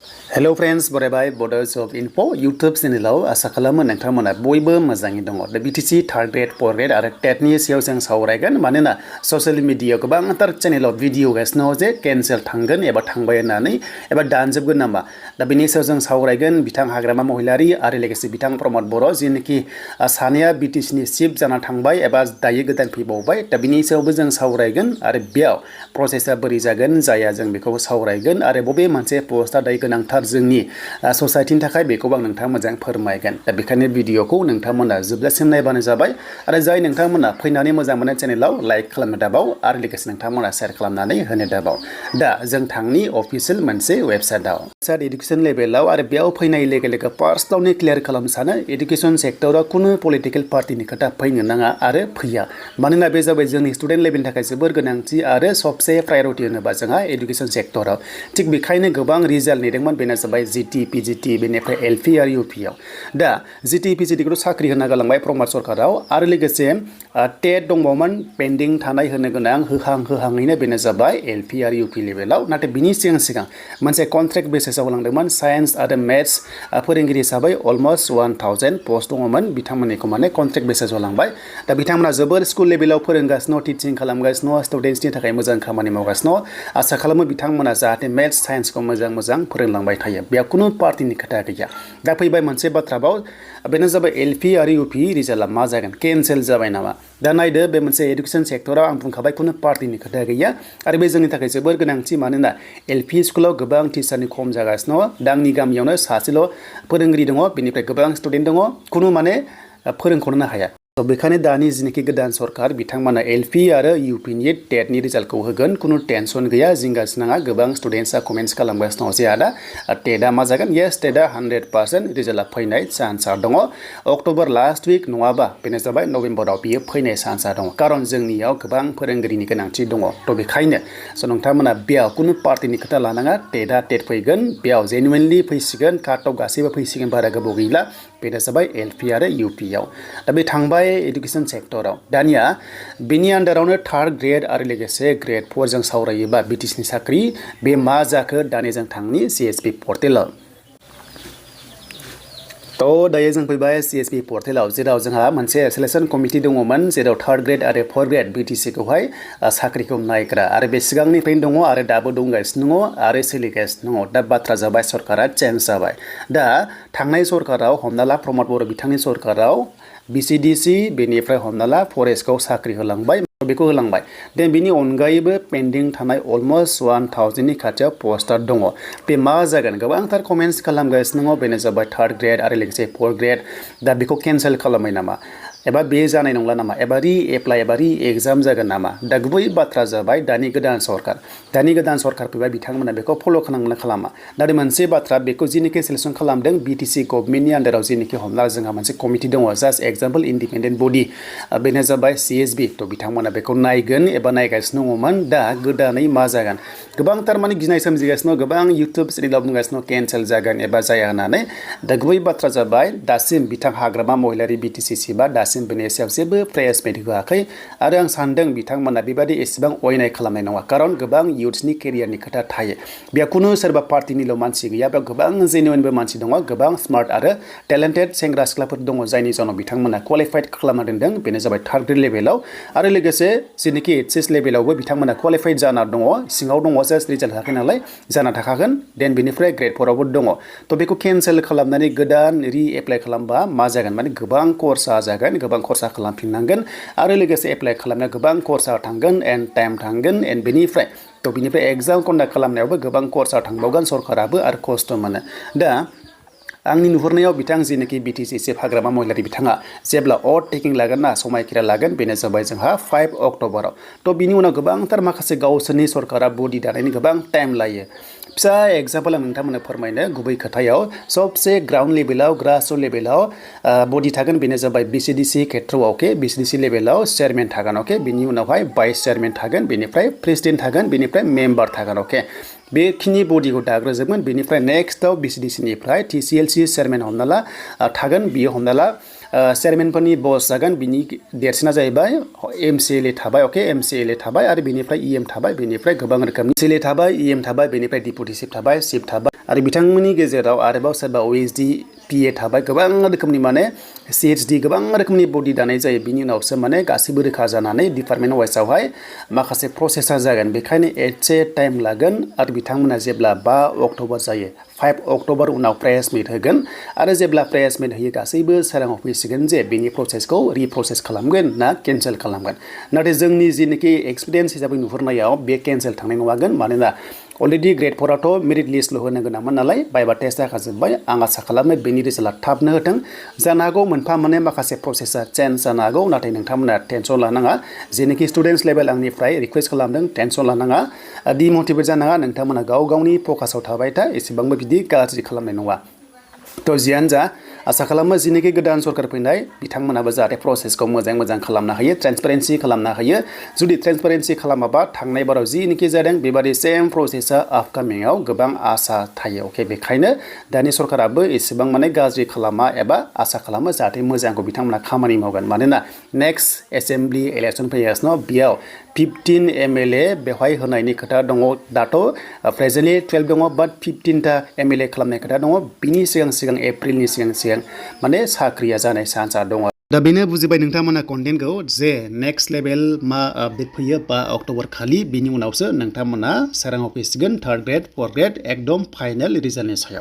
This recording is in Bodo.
Hello friends, बरायबाय Bodo of Info YouTube चेनेलाव आसा खालामो नोंथांमोना बयबो मोजाङै दङ। दा BTC third grade, fourth grade आरो TET नि सायाव जों सावरायगोन मानोना ससियेल मिडियायाव गोबांथार चेनेलाव भिडिअ गासिनो जे केन्सेल थांगोन एबा थांबाय होननानै एबा दानजोबगोन नामा। दा बेनि सायाव जों सावरायगोन बिथां हाग्रामा महिलारि आरो लोगोसे बिथां प्रमद बर' जिनोखि सानैया BTC नि चिफ जाना थांबाय एबा दायो गोदान फैबावबाय। दा बेनि सायावबो जों सावरायगोन आरो बेयाव प्रसेसा बोरै जागोन जाया जों बेखौ सावरायगोन आरो बबे मोनसे पस्टआ दायो गोनांथार जोंनि ससाइटिनि थाखाय बेखौबो आं नोंथाङा मोजां फोरमायगोन। दा बेखायनो भिडिअखौ नोंथांमोना जोबजासिम नायबानो जाबाय आरो जाय नोंथांमोना फैनानै मोजां मोननाय चेनेलाव लाइक खालामनो दाबाव आरो लोगोसे नोंथांमोना शेयार खालामनानै होनो दाबाव। दा जों थांनि अफिसियेल मोनसे वेबसाइटआव एडुकेशन लेभेलाव आरो बेयाव फैनाय लोगो लोगो फार्स्टआवनो क्लियार खालामनो सानो एडुकेशन सेक्टराव कुनु पलिटिकेल पार्टिनि खोथा फैनो नाङा आरो फैया। मानोना बे जाबाय जोंनि स्टुडेन्ट लेभेलनि थाखाय जोबोर गोनांथि आरो सबसे प्रायोरिटि होनोबा जोंहा एडुकेशन सेक्टराव। थिग बेखायनो गोबां रिजाल्ट नेदोंमोन बेनो जाबाय जिटि पिजिटि बेनिफ्राय एलपि आरो इउपिआव। दा जिटि पिजिटिखौथ' साख्रि होना गालांबाय प्रमद सरकाराव आरो लोगोसे टेट दंबावोमोन पेन्डिं थानाय होनो गोनां होहाङैनो बेनो जाबाय एलपि आरो इउपि लेभेलाव। नाथाय बिनि सिगां मोनसे कन्ट्रेक्ट बेसिसाव होलांदोंमोन साइन्स आरो मेथ्स फोरोंगिरि हिसाबै अलमस्ट 1000 पस्ट दङमोन बिथांमोननिखौ माने कन्ट्रेक्ट बेसिसाव होलांबाय। दा बिथांमोना जोबोर स्कुल लेभेलाव फोरोंगासिनो टिचिं खालामगासिनो स्टुडेन्ट्सनि थाखाय मोजां खामानि मावगासिनो। आसा खालामो बिथांमोना जाहाथे मेथ्स साइन्सखौ मोजां फोरोंलांबाय थायो। बेयाव कुनु पार्टिनि खोथा गैया। दा फैबाय मोनसे बाथ्राबाव बेनो जाबाय एलपि आरो इउपि रिजाल्टआ मा जागोन केन्सेल जाबाय नामा। दा नायदो बे मोनसे एडुकेशन सेक्टराव आं बुंखाबाय कुनु पार्टिनि खोथा गैया आरो बे जोंनि थाखाय जोबोर गोनांथि मानोना एलपि स्कुलाव गोबां टिचारनि खम जागासिनो। दा आंनि गामियावनो सासेल' फोरोंगिरि दङ बेनिफ्राय गोबां स्टुडेन्ट दङ कुनु माने फोरोंख'नो हाया। बेखायनो दानि जिनोखि गोदान सरकार बिथांमोना एलपि आरो इउपिनि टेटनि रिजाल्टखौ होगोन कुनु टेनसन गैया जिंगासिनाङा। गोबां स्टुडेन्टसा कमेन्ट्स खालामगासिनो दङ जे आदा टेटआ मा जागोन। येस टेटआ 100% रिजाल्टआ फैनाय चान्सआ दङ। अक्ट'बर लास्ट उइक नङाबा बेनो जाबाय नभेम्बराव बियो फैनाय चान्सआ दङ खारन जोंनियाव गोबां फोरोंगिरिनि गोनांथि दङ। थ' बेखायनो नोंथांमोना बेयाव कुनु पार्टिनि खोथा लानाङा टेटआ टेट फैगोन बेयाव जेनुवेनलि फैसिगोन काट अफ गासैबो फैसिगोन बारा गोबाव गैला बेनो जाबाय एलपि आरो इउपिआव। दा बे थांबाय एडुकेशन सेक्टराव। दानिया बेनि आन्दारावनो थार्ड ग्रेड आरो लोगोसे ग्रेड 4 जों सावरायोबा बिटिसिनि साख्रि बे मा जाखो दानि जों थांनि सिएसपि पर्टेलाव। थ' दायो जों फैबाय सिएसपि पर्टेलाव जेराव जोंहा मोनसे सिलेक्शन कमिटि दङमोन जेराव थार्ड ग्रेड आरो फोर्थ ग्रेड बिटिसिखौहाय साख्रिखौ नायग्रा आरो बे सिगांनिफ्रायनो दङ आरो दाबो दंगासिनो दङ आरो सोलिगासिनो दङ। दा बाथ्रा जाबाय सरकारा चेन्ज जाबाय। दा थांनाय सरकाराव हमना ला प्रमद बर' बिथांनि सरकाराव बिसिडिसि बेनिफ्राय हमना ला फरेस्टखौ साख्रि होलांबाय बेखौ होलांबाय। देन बिनि अनगायैबो पेन्डिं थानाय अलमस्ट 1000नि खाथियाव पस्टार दङ। बे मा जागोन गोबांथार कमेन्ट्स खालामगासिनो दङ बेनो जाबाय थार्ड ग्रेड आरो लोगोसे फोर्थ ग्रेड दा बेखौ केन्सेल खालामबाय नामा एबा बे जानाय नंला नामा एबा रि एप्लाइ एबा रि एग्जाम जागोन नामा। दा गुबै बाथ्रा जाबाय दानि गोदान सरकार फैबाय बिथांमोना बेखौ फल' खालामना खालामा। नाथाय मोनसे बाथ्रा बेखौ जिनोखि सिलेक्सन खालामदों बिटिसि गभर्नमेन्टनि आन्दाराव जिनोखि हमना जोंहा मोनसे कमिटि दङ जास्ट एग्जाम्पल इन्डिपेन्डेन्ट बडि बेनो जाबाय सिएसबि। थ' बिथांमोना बेखौ नायगोन एबा नायगासिनो दङमोन। दा गोदानै मा जागोन गोबांथार माने गिनाय सोमजिगासिनो गोबां इउटुब चेनेलाव बुंगासिनो केन्सेल जागोन एबा जाया होननानै। दा गुबै बाथ्रा जाबाय दासिम बिथां हाग्रामा महिलारि बिटिसि सिबा दासिम बेनि सायाव जेबो प्रेसमेन्ट होआखै आरो आं सानदों बिथांमोना बेबादि एसेबां अयनाय खालामनाय नङा खारन गोबां इयुथ्सनि केरियारनि खोथा थायो। बेयाव कुनु सोरबा पार्टिनिल' मानसि गैया बेयाव गोबां जेनुइनबो मानसि दङ गोबां स्मार्ट आरो टेलेन्टेड सेंग्रा सिख्लाफोर दङ जायनि जाहोनाव बिथांमोना क्वालिफाइड खालामना दोनदों बेनो जाबाय थार्ड ग्रेड लेभेलाव आरो लोगोसे जेनोखि एचएस लेभेलावबो बिथांमोना क्वालिफाइड जाना दङ सिङाव दङ जास्ट रिजाल्ट होआखै नालाय जाना थाखागोन। देन बेनिफ्राय ग्रेड 4आवबो दङ। थ' बेखौ केन्सेल खालामनानै गोदान रि एप्लाइ खालामबा मा जागोन माने गोबां खरसा जागोन गोबां खरसा खालामफिननांगोन आरो लोगोसे एप्लाइ खालामनायाव गोबां खरसा थांगोन एन्ड टाइम थांगोन एन्ड बेनिफ्राय एग्जाम कन्डाक्ट खालामनायावबो गोबां खरसा थांबावगोन सरकाराबो आरो खस्थ' मोनो। दा आंनि नुहुरनायाव बिथां जिनोखि बिटिसि चिफ हाग्रामा महिलारि बिथाङा जेब्ला अथ टेकिं लागोन ना समायखिरा लागोन बेनो जाबाय जोंहा 5 अक्ट'बराव। थ' बिनि उनाव गोबांथार माखासे गावसोरनि सरकारा बडि दानायनि गोबां टाइम लायो। फिसा एग्जाम्पल आं नोंथांमोननो फोरमायनो गुबै खोथायाव सबसे ग्राउन्ड लेभेलाव ग्रासरुट लेभेलाव बडि थागोन बेनो जाबाय बिसिडिसि खेथ्रआव अके बिसिडिसि लेभेलाव चेयारमेन थागोन अके बिनि उनावहाय भाइस चेयारमेन थागोन बेनिफ्राय प्रेसिडेन्ट थागोन बेनिफ्राय मेम्बार थागोन अके बेखिनि बडिखौ दाग्रोजोबगोन बेनिफ्राय नेक्स्टआव बिसिडिसिनिफ्राय टिसिएलसि चेयारमेन हमना ला थागोन बियो हमना ला चेयारमेनफोरनि बस जागोन बिनि देरसिना जाहैबाय एमसिएलए थाबाय अके एमसिएलए थाबाय आरो बेनिफ्राय इएम थाबाय बेनिफ्राय गोबां रोखोमनि सिएलए थाबाय इएम थाबाय बेनिफ्राय डिपुटि चिफ थाबाय आरो बिथांमोननि गेजेराव आरोबाव सोरबा OSD PA थाबाय गोबां रोखोमनि माने CHD गोबां रोखोमनि बडि दानाय जायो बिनि उनावसो माने गासिबो रोखा जानानै डिपार्टमेन्ट वाइसआवहाय माखासे प्रसेसा जागोन बेखायनो एसे टाइम लागोन आरो बिथांमोना जेब्ला 5 अक्ट'बर जायो 5 अक्ट'बर उनाव प्रेस मिट होगोन आरो जेब्ला प्रेस मिट होयो गासैबो सोराङाव फैसिगोन जे बेनि प्रसेसखौ रिप्रसेस खालामगोन ना केन्सेल खालामगोन नाथाय जोंनि जिनोखि एक्सपिरियेन्स हिसाबै नुहुरनायाव बे केन्सेल थांनाय नङागोन मानोना अलरेडि ग्रेड 4आथ' मेरिट लिस्टल' होनो गोनांमोन नालाय बाइबा टेस्ट जाखाजोब्बाय आं आसा खालामो बेनि रिजाल्टआ थाबनो होथों जानो हागौ मोनफा मोननै माखासे प्रसेसा चेन्ज जानो हागौ नाथाय नोंथांमोना टेनसन लानाङा जेनोखि स्टुडेन्टस लेभेल आंनिफ्राय रिक्वेस्ट खालामदों टेनसन लानाङा डिमटिभेट जानाङा नोंथांमोना गाव गावनि फकासाव थाबाय था एसेबांबो बिदि गाज्रि खालामनाय नङा थ' जियानो जा आसा खालामो जिनोखि गोदान सरकार फैनाय बिथांमोनाबो जाहाथे प्रसेसखौ मोजां खालामनो हायो ट्रेन्सपेरेन्सि खालामनो हायो जुदि ट्रेन्सपेरेन्सि खालामाबा थांनाय बाराव जिनोखि जादों बेबादि सेम प्रसेसा आपकामिंआव गोबां आसा थायो अके बेखायनो दानि सरकाराबो एसेबां माने गाज्रि खालामा एबा आसा खालामो जाहाथे मोजांखौ बिथांमोना खामानि मावगोन मानोना नेक्स्ट एसेम्बलि इलेक्सन फैगासिनो बेयाव 15 MLA बेवहाय होनायनि खोथा दङ दाथ' प्रेजेन्टलि 12 दङ बाट 15टा MLA खालामनाय खोथा दङ बिनि सिगां एप्रिलनि सिगां माने साख्रिया जानाय चान्सआ दङ दा बेनो बुजिबाय नोंथांमोना कन्टेन्टखौ जे नेक्स्ट लेभेल मा आपडेट फैयो 5 अक्ट'बर खालि बिनि उनावसो नोंथांमोना सोराङाव फैसिगोन 3rd ग्रेड 4th ग्रेड एकदम फाइनेल रिजाल्टनि सायाव